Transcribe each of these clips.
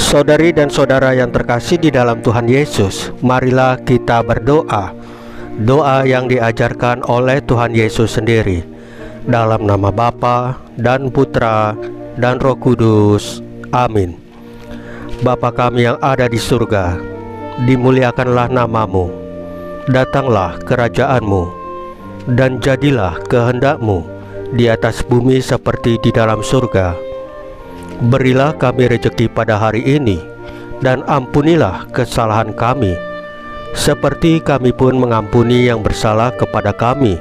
Saudari dan saudara yang terkasih di dalam Tuhan Yesus, marilah kita berdoa. Doa yang diajarkan oleh Tuhan Yesus sendiri. Dalam nama Bapa dan Putra dan Roh Kudus. Amin. Bapa kami yang ada di surga, dimuliakanlah namamu. Datanglah kerajaanmu, dan jadilah kehendak-Mu di atas bumi seperti di dalam surga. Berilah kami rejeki pada hari ini, dan ampunilah kesalahan kami, seperti kami pun mengampuni yang bersalah kepada kami.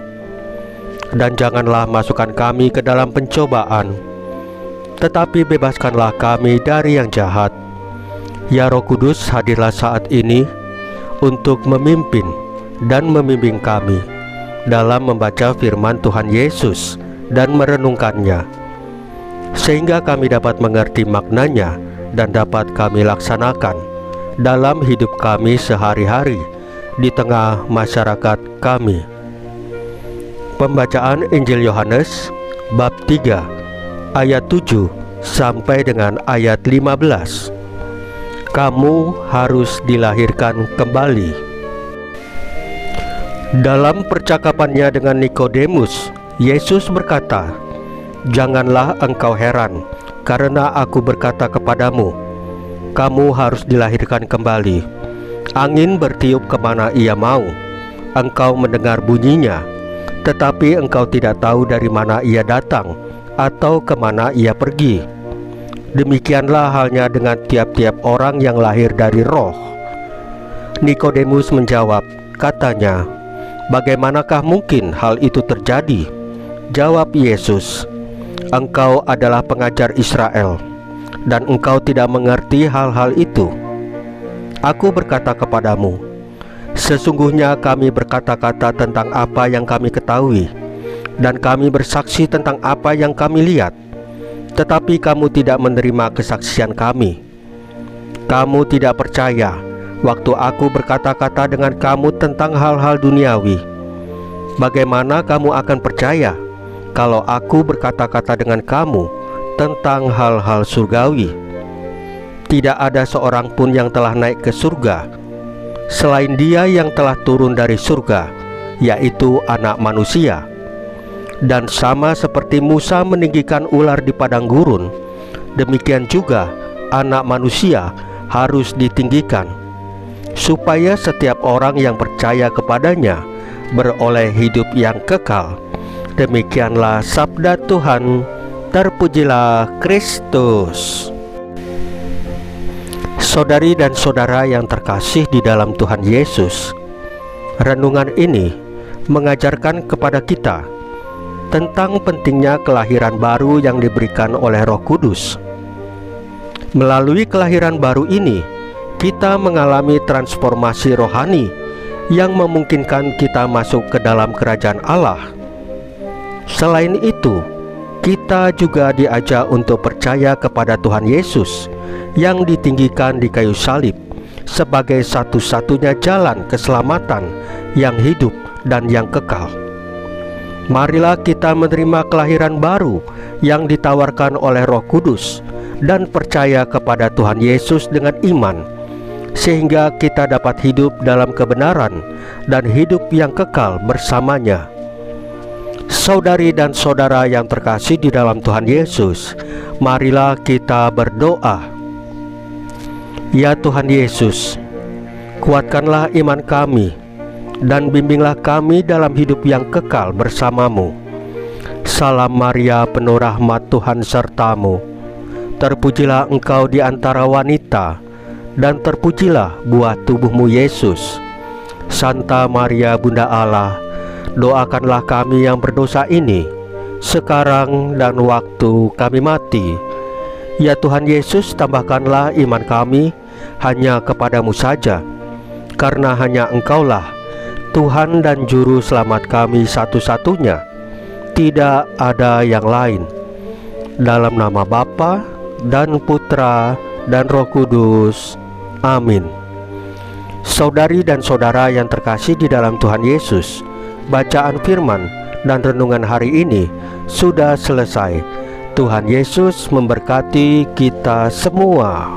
Dan janganlah masukkan kami ke dalam pencobaan, tetapi bebaskanlah kami dari yang jahat. Ya Roh Kudus, hadirlah saat ini untuk memimpin dan membimbing kami dalam membaca firman Tuhan Yesus dan merenungkannya, sehingga kami dapat mengerti maknanya dan dapat kami laksanakan dalam hidup kami sehari-hari di tengah masyarakat kami. Pembacaan Injil Yohanes bab 3 ayat 7 sampai dengan ayat 15. Kamu harus dilahirkan kembali. Dalam percakapannya dengan Nikodemus, Yesus berkata, "Janganlah engkau heran, karena aku berkata kepadamu, kamu harus dilahirkan kembali. Angin bertiup kemana ia mau, engkau mendengar bunyinya, tetapi engkau tidak tahu dari mana ia datang atau kemana ia pergi. Demikianlah halnya dengan tiap-tiap orang yang lahir dari roh." Nikodemus menjawab, katanya, "Bagaimanakah mungkin hal itu terjadi?" Jawab Yesus, "Engkau adalah pengajar Israel, dan engkau tidak mengerti hal-hal itu. Aku berkata kepadamu, sesungguhnya kami berkata-kata tentang apa yang kami ketahui, dan kami bersaksi tentang apa yang kami lihat, tetapi kamu tidak menerima kesaksian kami. Kamu tidak percaya waktu aku berkata-kata dengan kamu tentang hal-hal duniawi. Bagaimana kamu akan percaya kalau aku berkata-kata dengan kamu tentang hal-hal surgawi? Tidak ada seorang pun yang telah naik ke surga selain Dia yang telah turun dari surga, yaitu Anak Manusia. Dan sama seperti Musa meninggikan ular di padang gurun, demikian juga Anak Manusia harus ditinggikan, supaya setiap orang yang percaya kepadanya beroleh hidup yang kekal." Demikianlah sabda Tuhan. Terpujilah Kristus. Saudari dan saudara yang terkasih di dalam Tuhan Yesus, renungan ini mengajarkan kepada kita tentang pentingnya kelahiran baru yang diberikan oleh Roh Kudus. Melalui kelahiran baru ini, kita mengalami transformasi rohani yang memungkinkan kita masuk ke dalam kerajaan Allah. Selain itu, kita juga diajak untuk percaya kepada Tuhan Yesus yang ditinggikan di kayu salib sebagai satu-satunya jalan keselamatan yang hidup dan yang kekal. Marilah kita menerima kelahiran baru yang ditawarkan oleh Roh Kudus dan percaya kepada Tuhan Yesus dengan iman, sehingga kita dapat hidup dalam kebenaran dan hidup yang kekal bersamanya. Saudari dan saudara yang terkasih di dalam Tuhan Yesus, marilah kita berdoa. Ya Tuhan Yesus, kuatkanlah iman kami dan bimbinglah kami dalam hidup yang kekal bersamamu. Salam Maria, penuh rahmat, Tuhan sertamu. Terpujilah engkau di antara wanita, dan terpujilah buah tubuhmu Yesus. Santa Maria Bunda Allah, doakanlah kami yang berdosa ini, sekarang dan waktu kami mati. Ya Tuhan Yesus, tambahkanlah iman kami hanya kepadamu saja, karena hanya Engkaulah Tuhan dan Juru Selamat kami satu-satunya, tidak ada yang lain. Dalam nama Bapa dan Putra dan Roh Kudus. Amin. Saudari dan saudara yang terkasih di dalam Tuhan Yesus, bacaan firman dan renungan hari ini sudah selesai. Tuhan Yesus memberkati kita semua.